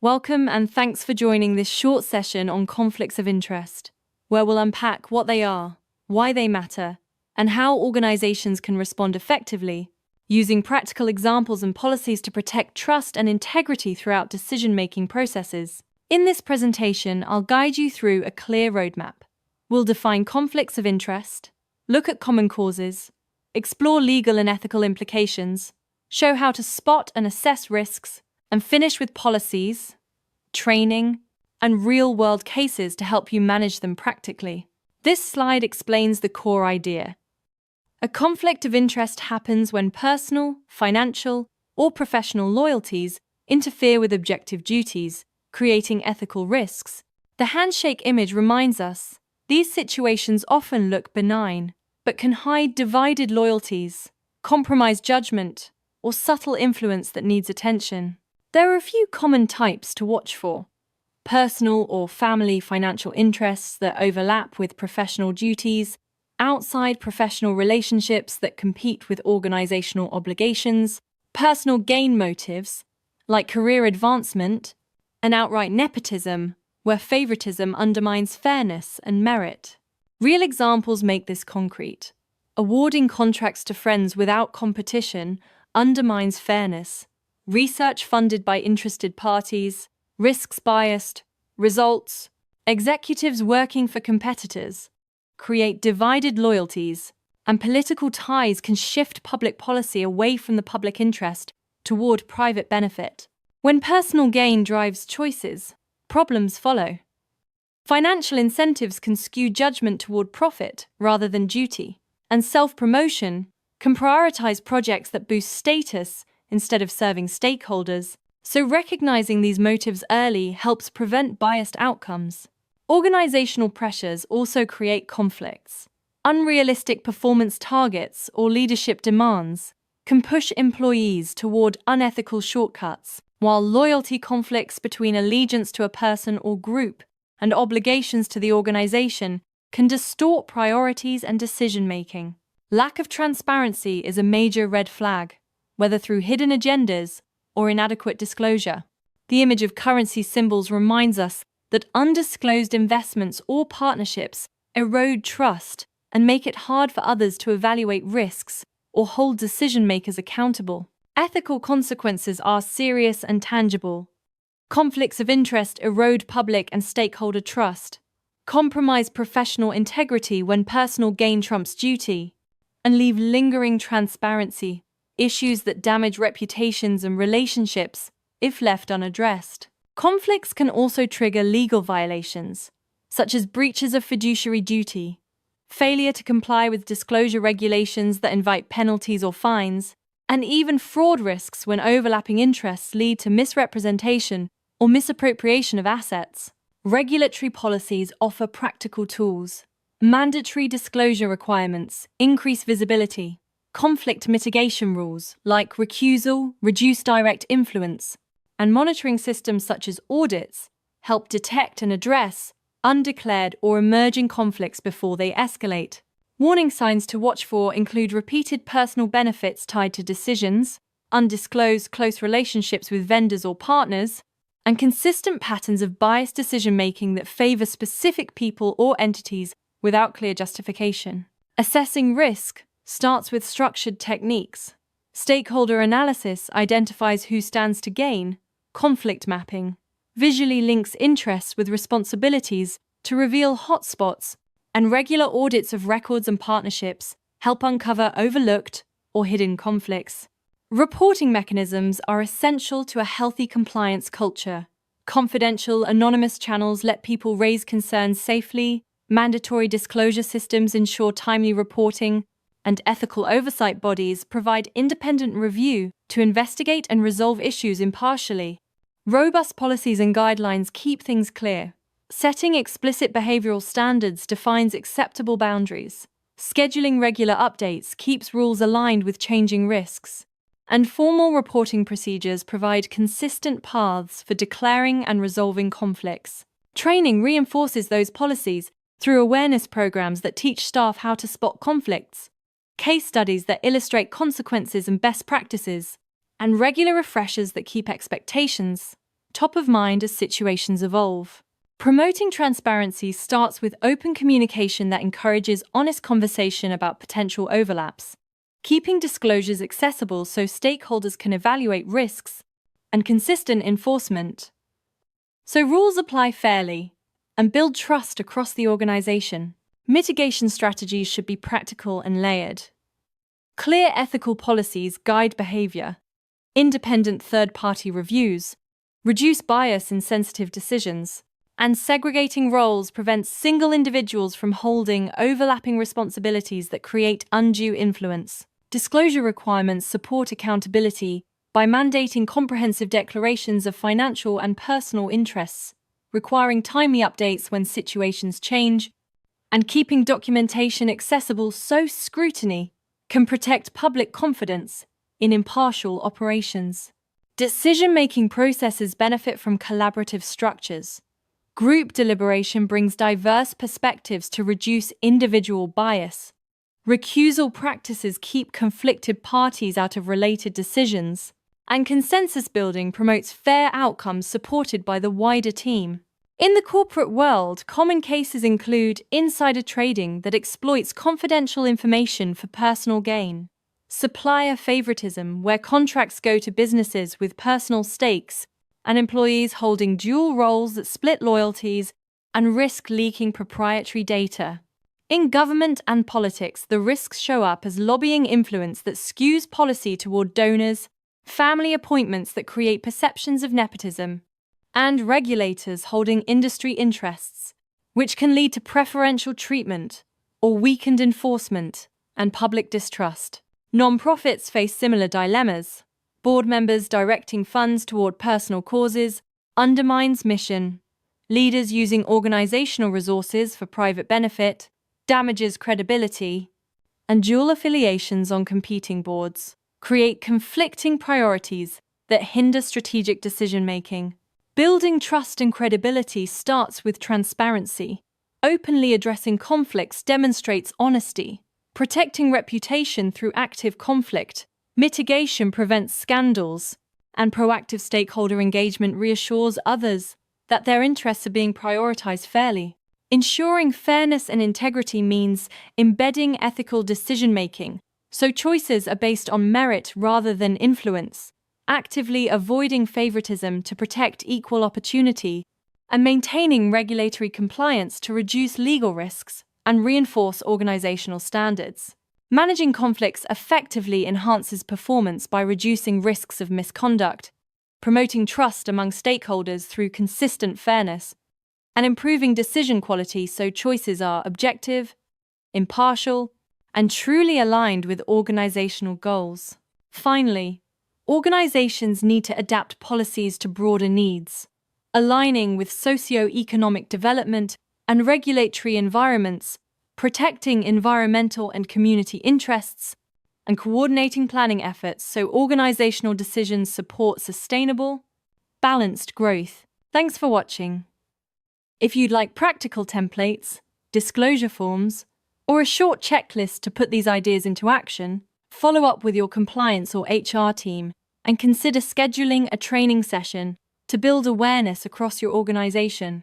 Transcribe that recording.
Welcome and thanks for joining this short session on conflicts of interest, where we'll unpack what they are, why they matter, and how organizations can respond effectively, using practical examples and policies to protect trust and integrity throughout decision-making processes. In this presentation, I'll guide you through a clear roadmap. We'll define conflicts of interest, look at common causes, explore legal and ethical implications, show how to spot and assess risks, and finish with policies, training, and real-world cases to help you manage them practically. This slide explains the core idea. A conflict of interest happens when personal, financial, or professional loyalties interfere with objective duties, creating ethical risks. The handshake image reminds us these situations often look benign, but can hide divided loyalties, compromise judgment, or subtle influence that needs attention. There are a few common types to watch for. Personal or family financial interests that overlap with professional duties, outside professional relationships that compete with organizational obligations, personal gain motives, like career advancement, and outright nepotism, where favoritism undermines fairness and merit. Real examples make this concrete. Awarding contracts to friends without competition undermines fairness. Research funded by interested parties, risks biased, results, executives working for competitors, create divided loyalties, and political ties can shift public policy away from the public interest toward private benefit. When personal gain drives choices, problems follow. Financial incentives can skew judgment toward profit rather than duty, and self-promotion can prioritize projects that boost status instead of serving stakeholders, so recognizing these motives early helps prevent biased outcomes. Organizational pressures also create conflicts. Unrealistic performance targets or leadership demands can push employees toward unethical shortcuts, while loyalty conflicts between allegiance to a person or group and obligations to the organization can distort priorities and decision-making. Lack of transparency is a major red flag, whether through hidden agendas or inadequate disclosure. The image of currency symbols reminds us that undisclosed investments or partnerships erode trust and make it hard for others to evaluate risks or hold decision-makers accountable. Ethical consequences are serious and tangible. Conflicts of interest erode public and stakeholder trust, compromise professional integrity when personal gain trumps duty, and leave lingering transparency issues that damage reputations and relationships if left unaddressed. Conflicts can also trigger legal violations, such as breaches of fiduciary duty, failure to comply with disclosure regulations that invite penalties or fines, and even fraud risks when overlapping interests lead to misrepresentation or misappropriation of assets. Regulatory policies offer practical tools. Mandatory disclosure requirements increase visibility. Conflict mitigation rules like recusal, reduce direct influence, and monitoring systems such as audits help detect and address undeclared or emerging conflicts before they escalate. Warning signs to watch for include repeated personal benefits tied to decisions, undisclosed close relationships with vendors or partners, and consistent patterns of biased decision-making that favor specific people or entities without clear justification. Assessing risk starts with structured techniques. Stakeholder analysis identifies who stands to gain. Conflict mapping visually links interests with responsibilities to reveal hotspots, and regular audits of records and partnerships help uncover overlooked or hidden conflicts. Reporting mechanisms are essential to a healthy compliance culture. Confidential, anonymous channels let people raise concerns safely, mandatory disclosure systems ensure timely reporting, and ethical oversight bodies provide independent review to investigate and resolve issues impartially. Robust policies and guidelines keep things clear. Setting explicit behavioral standards defines acceptable boundaries. Scheduling regular updates keeps rules aligned with changing risks. And formal reporting procedures provide consistent paths for declaring and resolving conflicts. Training reinforces those policies through awareness programs that teach staff how to spot conflicts, case studies that illustrate consequences and best practices, and regular refreshers that keep expectations top of mind as situations evolve. Promoting transparency starts with open communication that encourages honest conversation about potential overlaps, keeping disclosures accessible so stakeholders can evaluate risks, and consistent enforcement, so rules apply fairly and build trust across the organization. Mitigation strategies should be practical and layered. Clear ethical policies guide behavior. Independent third-party reviews reduce bias in sensitive decisions, and segregating roles prevents single individuals from holding overlapping responsibilities that create undue influence. Disclosure requirements support accountability by mandating comprehensive declarations of financial and personal interests, requiring timely updates when situations change, and keeping documentation accessible so scrutiny can protect public confidence in impartial operations. Decision-making processes benefit from collaborative structures. Group deliberation brings diverse perspectives to reduce individual bias. Recusal practices keep conflicted parties out of related decisions, and consensus building promotes fair outcomes supported by the wider team. In the corporate world, common cases include insider trading that exploits confidential information for personal gain, supplier favoritism, where contracts go to businesses with personal stakes, and employees holding dual roles that split loyalties and risk leaking proprietary data. In government and politics, the risks show up as lobbying influence that skews policy toward donors, family appointments that create perceptions of nepotism, and regulators holding industry interests, which can lead to preferential treatment or weakened enforcement and public distrust. Non-profits face similar dilemmas. Board members directing funds toward personal causes undermines mission. Leaders using organizational resources for private benefit damages credibility, and dual affiliations on competing boards create conflicting priorities that hinder strategic decision-making. Building trust and credibility starts with transparency. Openly addressing conflicts demonstrates honesty. Protecting reputation through active conflict mitigation prevents scandals, and proactive stakeholder engagement reassures others that their interests are being prioritized fairly. Ensuring fairness and integrity means embedding ethical decision-making, so choices are based on merit rather than influence, actively avoiding favoritism to protect equal opportunity, and maintaining regulatory compliance to reduce legal risks and reinforce organizational standards. Managing conflicts effectively enhances performance by reducing risks of misconduct, promoting trust among stakeholders through consistent fairness, and improving decision quality so choices are objective, impartial, and truly aligned with organizational goals. Finally, organizations need to adapt policies to broader needs, aligning with socio-economic development and regulatory environments, protecting environmental and community interests, and coordinating planning efforts so organizational decisions support sustainable, balanced growth. Thanks for watching. If you'd like practical templates, disclosure forms, or a short checklist to put these ideas into action, follow up with your compliance or HR team and consider scheduling a training session to build awareness across your organization.